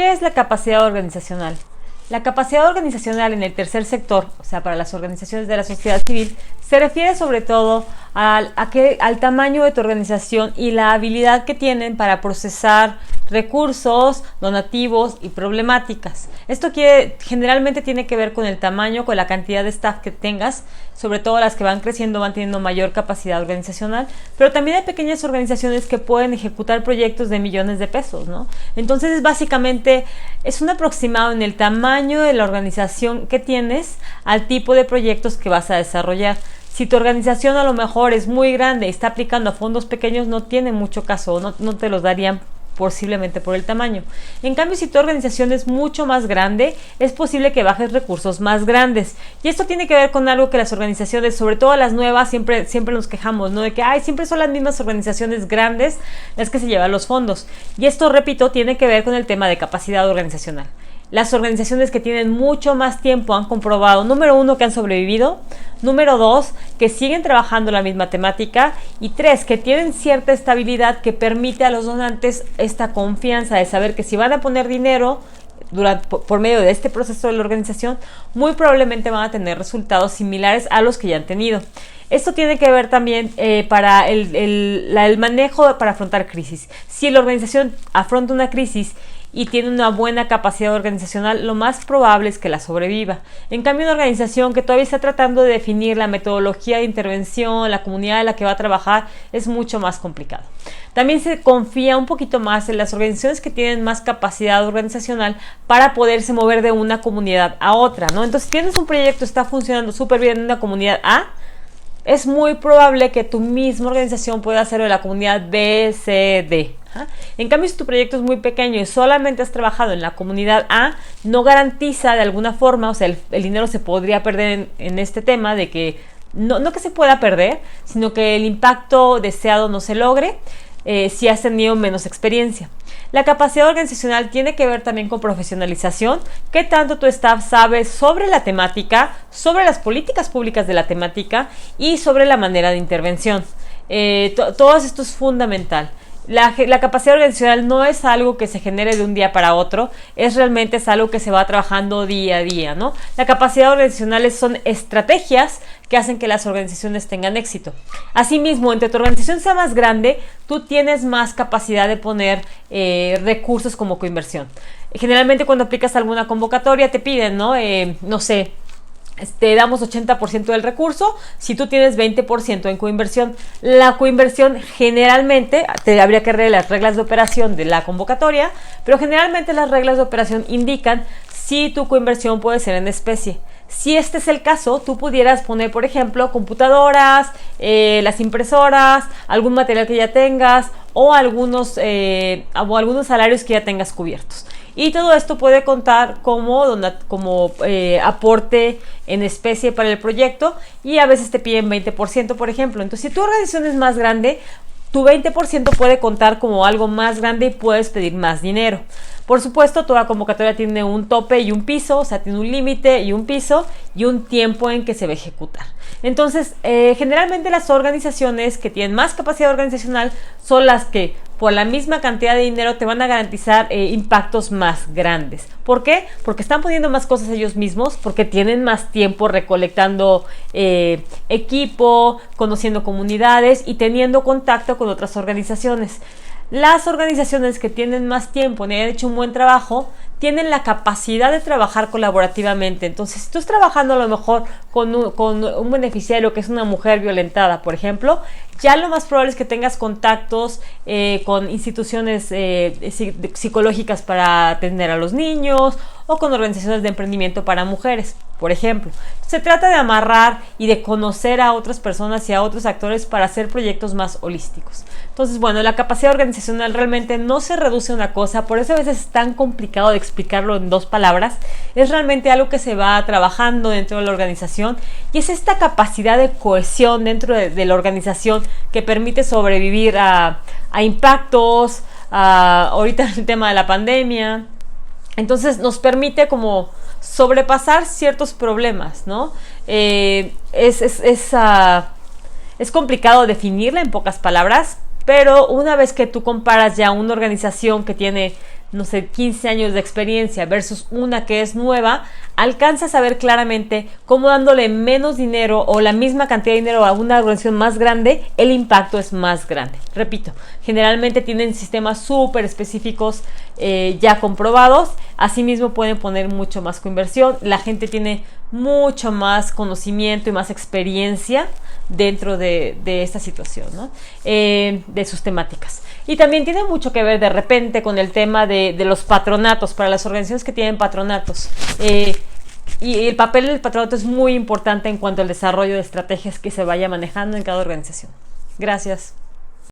¿Qué es la capacidad organizacional? La capacidad organizacional en el tercer sector, o sea, para las organizaciones de la sociedad civil, se refiere sobre todo al tamaño de tu organización y la habilidad que tienen para procesar recursos, donativos y problemáticas. Esto generalmente tiene que ver con el tamaño, con la cantidad de staff que tengas, sobre todo las que van creciendo van teniendo mayor capacidad organizacional, pero también hay pequeñas organizaciones que pueden ejecutar proyectos de millones de pesos, ¿no? Entonces, básicamente, es un aproximado en el tamaño de la organización que tienes al tipo de proyectos que vas a desarrollar. Si tu organización a lo mejor es muy grande y está aplicando a fondos pequeños, no tiene mucho caso, no te los darían posiblemente por el tamaño. En cambio, si tu organización es mucho más grande, es posible que bajes recursos más grandes. Y esto tiene que ver con algo que las organizaciones, sobre todo las nuevas, siempre nos quejamos, ¿no? De que siempre son las mismas organizaciones grandes las que se llevan los fondos. Y esto, repito, tiene que ver con el tema de capacidad organizacional. Las organizaciones que tienen mucho más tiempo han comprobado, número 1, que han sobrevivido, número 2, que siguen trabajando la misma temática, y 3, que tienen cierta estabilidad que permite a los donantes esta confianza de saber que si van a poner dinero por medio de este proceso de la organización, muy probablemente van a tener resultados similares a los que ya han tenido. Esto tiene que ver también para el manejo para afrontar crisis. Si la organización afronta una crisis y tiene una buena capacidad organizacional, lo más probable es que la sobreviva. En cambio, una organización que todavía está tratando de definir la metodología de intervención, la comunidad en la que va a trabajar, es mucho más complicado. También se confía un poquito más en las organizaciones que tienen más capacidad organizacional para poderse mover de una comunidad a otra, ¿no? Entonces, si tienes un proyecto que está funcionando súper bien en una comunidad A, es muy probable que tu misma organización pueda hacerlo en la comunidad B, C, D. En cambio, si tu proyecto es muy pequeño y solamente has trabajado en la comunidad A, no garantiza de alguna forma, o sea, el dinero se podría perder en este tema de que, no que se pueda perder, sino que el impacto deseado no se logre si has tenido menos experiencia. La capacidad organizacional tiene que ver también con profesionalización. ¿Qué tanto tu staff sabe sobre la temática, sobre las políticas públicas de la temática y sobre la manera de intervención? Todo esto es fundamental. La capacidad organizacional no es algo que se genere de un día para otro, es algo que se va trabajando día a día, ¿no? La capacidad organizacional son estrategias que hacen que las organizaciones tengan éxito. Asimismo, entre tu organización sea más grande, tú tienes más capacidad de poner recursos como coinversión. Generalmente cuando aplicas alguna convocatoria te piden, ¿no? No sé, te damos 80% del recurso si tú tienes 20% en coinversión. La coinversión generalmente, habría que leer las reglas de operación de la convocatoria, pero generalmente las reglas de operación indican si tu coinversión puede ser en especie. Si este es el caso, tú pudieras poner, por ejemplo, computadoras, las impresoras, algún material que ya tengas o algunos salarios que ya tengas cubiertos. Y todo esto puede contar como aporte en especie para el proyecto, y a veces te piden 20%, por ejemplo. Entonces, si tu organización es más grande, tu 20% puede contar como algo más grande y puedes pedir más dinero. Por supuesto, toda convocatoria tiene un tope y un piso, o sea, tiene un límite y un piso y un tiempo en que se va a ejecutar. Entonces, generalmente las organizaciones que tienen más capacidad organizacional son las que por la misma cantidad de dinero te van a garantizar impactos más grandes. ¿Por qué? Porque están poniendo más cosas ellos mismos, porque tienen más tiempo recolectando equipo, conociendo comunidades y teniendo contacto con otras organizaciones. Las organizaciones que tienen más tiempo y han hecho un buen trabajo tienen la capacidad de trabajar colaborativamente. Entonces, si tú estás trabajando a lo mejor con un beneficiario que es una mujer violentada, por ejemplo, ya lo más probable es que tengas contactos con instituciones psicológicas para atender a los niños o con organizaciones de emprendimiento para mujeres, por ejemplo. Se trata de amarrar y de conocer a otras personas y a otros actores para hacer proyectos más holísticos. Entonces, bueno, la capacidad organizacional realmente no se reduce a una cosa, por eso a veces es tan complicado de explicarlo en 2 palabras. Es realmente algo que se va trabajando dentro de la organización y es esta capacidad de cohesión dentro de la organización que permite sobrevivir a impactos, ahorita el tema de la pandemia. Entonces nos permite como sobrepasar ciertos problemas, ¿no? Es complicado definirla en pocas palabras, pero una vez que tú comparas ya una organización que tiene no sé, 15 años de experiencia versus una que es nueva, alcanzas a ver claramente cómo dándole menos dinero o la misma cantidad de dinero a una organización más grande, el impacto es más grande. Repito, generalmente tienen sistemas súper específicos ya comprobados, asimismo pueden poner mucho más coinversión, la gente tiene mucho más conocimiento y más experiencia dentro de esta situación, ¿no? De sus temáticas. Y también tiene mucho que ver de repente con el tema de los patronatos, para las organizaciones que tienen patronatos. Y el papel del patronato es muy importante en cuanto al desarrollo de estrategias que se vaya manejando en cada organización. Gracias.